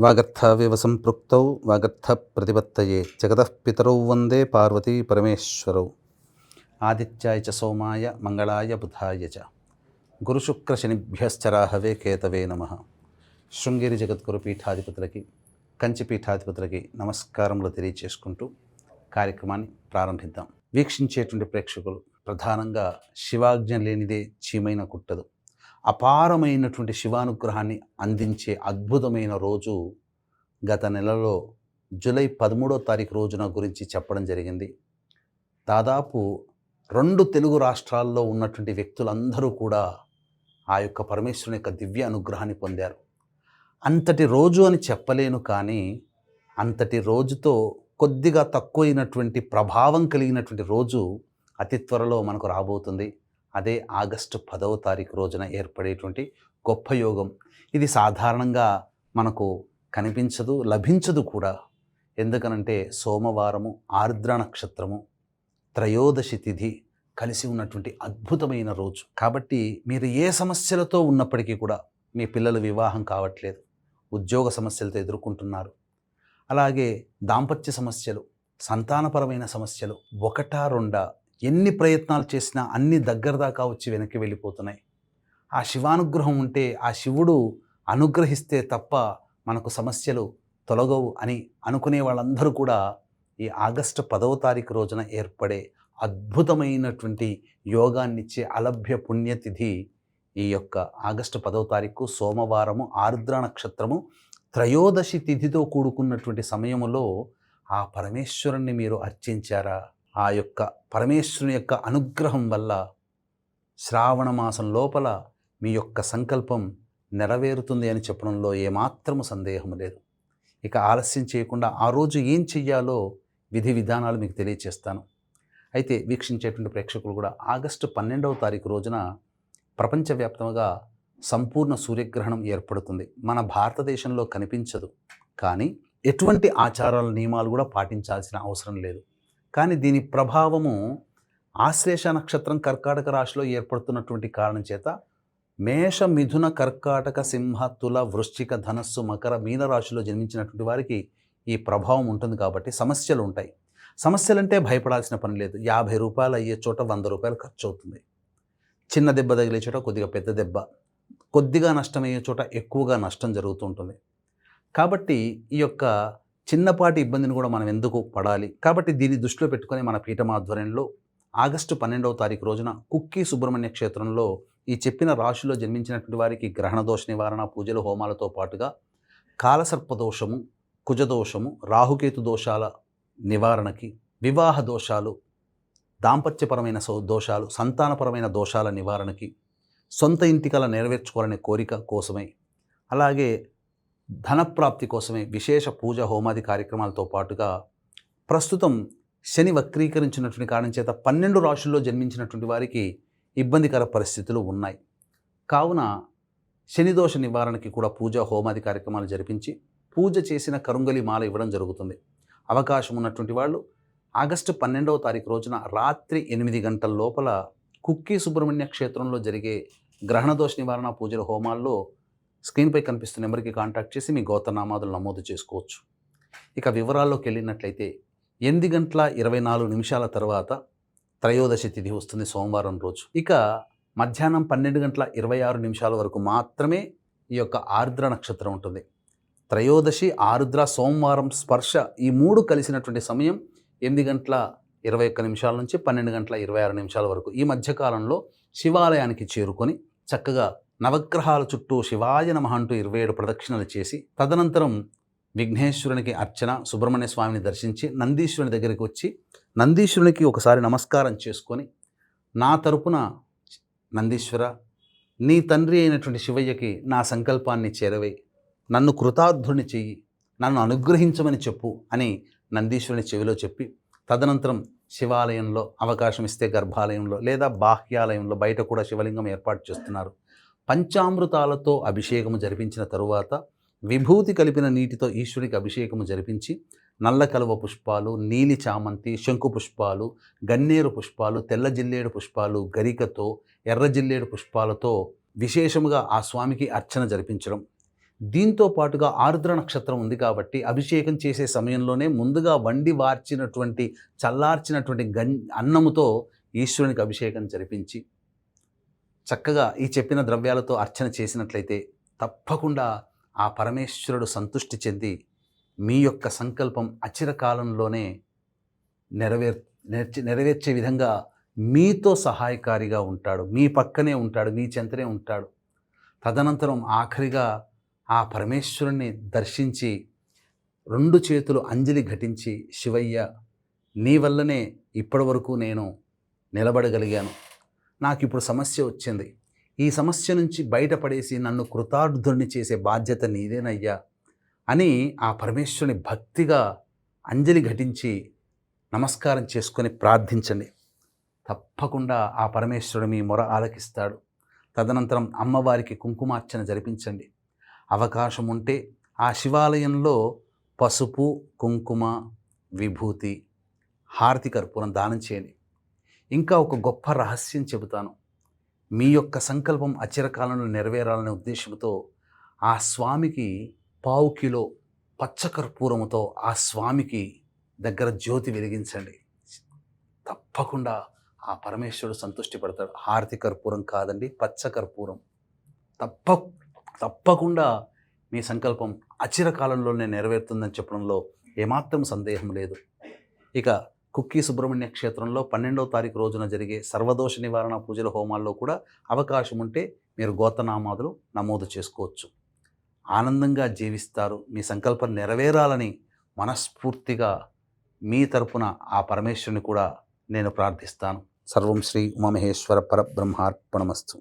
వాగర్థావివ సంపృక్తౌ వాగర్థప్రతిపత్తయే జగతః పితరౌ వందే పార్వతీ పరమేశ్వరౌ. ఆదిత్యాయ చ సోమాయ మంగళాయ బుధాయ చ గురుశుక్రశనిభ్యశ్చరాహవే కేతవే నమః. శృంగేరి జగద్గురు పీఠాధిపతులకి, కంచి పీఠాధిపతులకి నమస్కారములు తెలియచేసుకుంటూ కార్యక్రమాన్ని ప్రారంభిద్దాం. వీక్షించేటువంటి ప్రేక్షకులు ప్రధానంగా శివాజ్ఞ లేనిదే చీమైన కుట్టదు, అపారమైనటువంటి శివానుగ్రహాన్ని అందించే అద్భుతమైన రోజు గత నెలలో జూలై 13వ తారీఖు రోజున గురించి చెప్పడం జరిగింది. దాదాపు 2 తెలుగు రాష్ట్రాల్లో ఉన్నటువంటి వ్యక్తులందరూ కూడా ఆ యొక్క పరమేశ్వరుని యొక్క దివ్య అనుగ్రహాన్ని పొందారు. అంతటి రోజు అని చెప్పలేను, కానీ అంతటి రోజుతో కొద్దిగా తక్కువైనటువంటి ప్రభావం కలిగినటువంటి రోజు అతి త్వరలో మనకు రాబోతుంది. అదే ఆగస్టు 10వ తారీఖు రోజున ఏర్పడేటువంటి గొప్ప యోగం. ఇది సాధారణంగా మనకు కనిపించదు, లభించదు కూడా. ఎందుకనంటే సోమవారము, ఆర్ద్ర నక్షత్రము, త్రయోదశి తిథి కలిసి ఉన్నటువంటి అద్భుతమైన రోజు. కాబట్టి మీరు ఏ సమస్యలతో ఉన్నప్పటికీ కూడా, మీ పిల్లల వివాహం కావట్లేదు, ఉద్యోగ సమస్యలతో ఎదుర్కొంటున్నారు, అలాగే దాంపత్య సమస్యలు, సంతానపరమైన సమస్యలు, ఒకటా రెండా, ఎన్ని ప్రయత్నాలు చేసినా అన్ని దగ్గర దాకా వచ్చి వెనక్కి వెళ్ళిపోతున్నాయి. ఆ శివానుగ్రహం ఉంటే, ఆ శివుడు అనుగ్రహిస్తే తప్ప మనకు సమస్యలు తొలగవు అని అనుకునే వాళ్ళందరూ కూడా ఈ ఆగస్టు 10వ తారీఖు రోజున ఏర్పడే అద్భుతమైనటువంటి యోగాన్నిచ్చే అలభ్య పుణ్యతిథి ఈ యొక్క ఆగస్టు 10వ తారీఖు సోమవారము, ఆర్ద్ర నక్షత్రము, త్రయోదశి తిథితో కూడుకున్నటువంటి సమయములో ఆ పరమేశ్వరుణ్ణి మీరు అర్చించారా? ఆ యొక్క పరమేశ్వరుని యొక్క అనుగ్రహం వల్ల శ్రావణ మాసం లోపల మీ యొక్క సంకల్పం నెరవేరుతుంది అని చెప్పడంలో ఏమాత్రము సందేహం లేదు. ఇక ఆలస్యం చేయకుండా ఆ రోజు ఏం చెయ్యాలో విధి విధానాలు మీకు తెలియచేస్తాను. అయితే వీక్షించేటువంటి ప్రేక్షకులు కూడా ఆగస్టు 12వ తారీఖు రోజున ప్రపంచవ్యాప్తంగా సంపూర్ణ సూర్యగ్రహణం ఏర్పడుతుంది. మన భారతదేశంలో కనిపించదు, కానీ ఎటువంటి ఆచారాల నియమాలు కూడా పాటించాల్సిన అవసరం లేదు. కానీ దీని ప్రభావము ఆశ్లేష నక్షత్రం కర్కాటక రాశిలో ఏర్పడుతున్నటువంటి కారణం చేత మేష, మిథున, కర్కాటక, సింహ, తుల, వృశ్చిక, ధనస్సు, మకర, మీన రాశిలో జన్మించినటువంటి వారికి ఈ ప్రభావం ఉంటుంది. కాబట్టి సమస్యలు ఉంటాయి. సమస్యలంటే భయపడాల్సిన పని లేదు. 50 రూపాయలు అయ్యే చోట 100 రూపాయలు ఖర్చు అవుతుంది. చిన్న దెబ్బ తగిలే చోట కొద్దిగా పెద్ద దెబ్బ, కొద్దిగా నష్టమయ్యే చోట ఎక్కువగా నష్టం జరుగుతూ ఉంటుంది. కాబట్టి ఈ యొక్క చిన్నపాటి ఇబ్బందిని కూడా మనం ఎందుకు పడాలి? కాబట్టి దీన్ని దృష్టిలో పెట్టుకొని మన పీఠం ఆధ్వర్యంలో ఆగస్టు 12వ తారీఖు రోజున కుక్కి సుబ్రహ్మణ్య క్షేత్రంలో ఈ చెప్పిన రాశిలో జన్మించినటువంటి వారికి గ్రహణ దోష నివారణ పూజలు, హోమాలతో పాటుగా కాలసర్పదోషము, కుజదోషము, రాహుకేతు దోషాల నివారణకి, వివాహ దోషాలు, దాంపత్యపరమైన దోషాలు, సంతానపరమైన దోషాల నివారణకి, సొంత ఇంటికల నెరవేర్చుకోవాలనే కోరిక కోసమై, అలాగే ధనప్రాప్తి కోసమే విశేష పూజ, హోమాది కార్యక్రమాలతో పాటుగా ప్రస్తుతం శని వక్రీకరించినటువంటి కారణం చేత 12 రాశుల్లో జన్మించినటువంటి వారికి ఇబ్బందికర పరిస్థితులు ఉన్నాయి. కావున శనిదోష నివారణకి కూడా పూజ, హోమాది కార్యక్రమాలు జరిపించి పూజ చేసిన కరుంగలి మాల ఇవ్వడం జరుగుతుంది. అవకాశం ఉన్నటువంటి వాళ్ళు ఆగస్టు 12వ తారీఖు రోజున రాత్రి 8 గంటల లోపల కుక్కి సుబ్రహ్మణ్య క్షేత్రంలో జరిగే గ్రహణ దోష నివారణ పూజల హోమాల్లో స్క్రీన్పై కనిపిస్తున్న నెంబర్కి కాంటాక్ట్ చేసి మీ గోత్రనామాదులు నమోదు చేసుకోవచ్చు. ఇక వివరాల్లోకి వెళ్ళినట్లయితే 8:24 తర్వాత త్రయోదశి తిథి వస్తుంది, సోమవారం రోజు. ఇక మధ్యాహ్నం 12:26 వరకు మాత్రమే ఈ యొక్క ఆర్ద్ర నక్షత్రం ఉంటుంది. త్రయోదశి, ఆరుద్ర, సోమవారం, స్పర్శ ఈ 3 కలిసినటువంటి సమయం 8:21 నుంచి 12:26 వరకు. ఈ మధ్యకాలంలో శివాలయానికి చేరుకొని చక్కగా నవగ్రహాల చుట్టూ శివాయ నమః అంటూ 27 ప్రదక్షిణలు చేసి, తదనంతరం విఘ్నేశ్వరునికి అర్చన, సుబ్రహ్మణ్య స్వామిని దర్శించి నందీశ్వరుని దగ్గరికి వచ్చి నందీశ్వరునికి ఒకసారి నమస్కారం చేసుకొని, నా తరపున నందీశ్వర, నీ తండ్రి అయినటువంటి శివయ్యకి నా సంకల్పాన్ని చేరవై నన్ను కృతార్థుని చెయ్యి, నన్ను అనుగ్రహించమని చెప్పు అని నందీశ్వరుని చెవిలో చెప్పి, తదనంతరం శివాలయంలో అవకాశం ఇస్తే గర్భాలయంలో లేదా బాహ్యాలయంలో బయట కూడా శివలింగం ఏర్పాటు చేస్తున్నారు. పంచామృతాలతో అభిషేకము జరిపించిన తరువాత విభూతి కలిపిన నీటితో ఈశ్వరునికి అభిషేకము జరిపించి, నల్ల కలువ పుష్పాలు, నీలి చామంతి, శంకు పుష్పాలు, గన్నేరు పుష్పాలు, తెల్ల జిల్లేడు పుష్పాలు, గరికతో, ఎర్ర జిల్లేడు పుష్పాలతో విశేషముగా ఆ స్వామికి అర్చన జరిపించడం. దీంతో పాటుగా ఆరుద్ర నక్షత్రం ఉంది కాబట్టి అభిషేకం చేసే సమయంలోనే ముందుగా వండి వార్చినటువంటి చల్లార్చినటువంటి అన్నముతో ఈశ్వరునికి అభిషేకం జరిపించి చక్కగా ఈ చెప్పిన ద్రవ్యాలతో అర్చన చేసినట్లయితే తప్పకుండా ఆ పరమేశ్వరుడు సంతృష్టి చెంది మీ యొక్క సంకల్పం అచిరకాలంలోనే నెరవేర్చే విధంగా మీతో సహాయకారిగా ఉంటాడు, మీ పక్కనే ఉంటాడు, మీ చెంతనే ఉంటాడు. తదనంతరం ఆఖరిగా ఆ పరమేశ్వరుణ్ణి దర్శించి 2 చేతులు అంజలి ఘటించి, శివయ్య నీ వల్లనే ఇప్పటి వరకు నేను నిలబడగలిగాను, నాకు ఇప్పుడు సమస్య వచ్చింది, ఈ సమస్య నుంచి బయటపడేసి నన్ను కృతార్థుని చేసే బాధ్యత నీదేనయ్యా అని ఆ పరమేశ్వరుని భక్తిగా అంజలి ఘటించి నమస్కారం చేసుకొని ప్రార్థించండి. తప్పకుండా ఆ పరమేశ్వరుడు మీ మొర ఆలకిస్తాడు. తదనంతరం అమ్మవారికి కుంకుమార్చన జరిపించండి. అవకాశం ఉంటే ఆ శివాలయంలో పసుపు, కుంకుమ, విభూతి, హారతి కర్పూరం దానం చేయండి. ఇంకా ఒక గొప్ప రహస్యం చెబుతాను. మీ యొక్క సంకల్పం అచిరకాలంలో నెరవేరాలనే ఉద్దేశంతో ఆ స్వామికి 1/4 కిలో పచ్చకర్పూరముతో ఆ స్వామికి దగ్గర జ్యోతి వెలిగించండి. తప్పకుండా ఆ పరమేశ్వరుడు సంతృష్టి పడతాడు. హారతి కర్పూరం కాదండి, పచ్చకర్పూరం. తప్పకుండా మీ సంకల్పం అచిరకాలంలోనే నెరవేరుతుందని చెప్పడంలో ఏమాత్రం సందేహం లేదు. ఇక కుక్కి సుబ్రహ్మణ్య క్షేత్రంలో 12వ తారీఖు రోజున జరిగే సర్వదోష నివారణ పూజల హోమాల్లో కూడా అవకాశం ఉంటే మీరు గోత్రనామాదులు నమోదు చేసుకోవచ్చు. ఆనందంగా జీవిస్తారు. మీ సంకల్పం నెరవేరాలని మనస్ఫూర్తిగా మీ తరపున ఆ పరమేశ్వరుని కూడా నేను ప్రార్థిస్తాను. సర్వం శ్రీ ఉమామహేశ్వర పరబ్రహ్మార్పణమస్తు.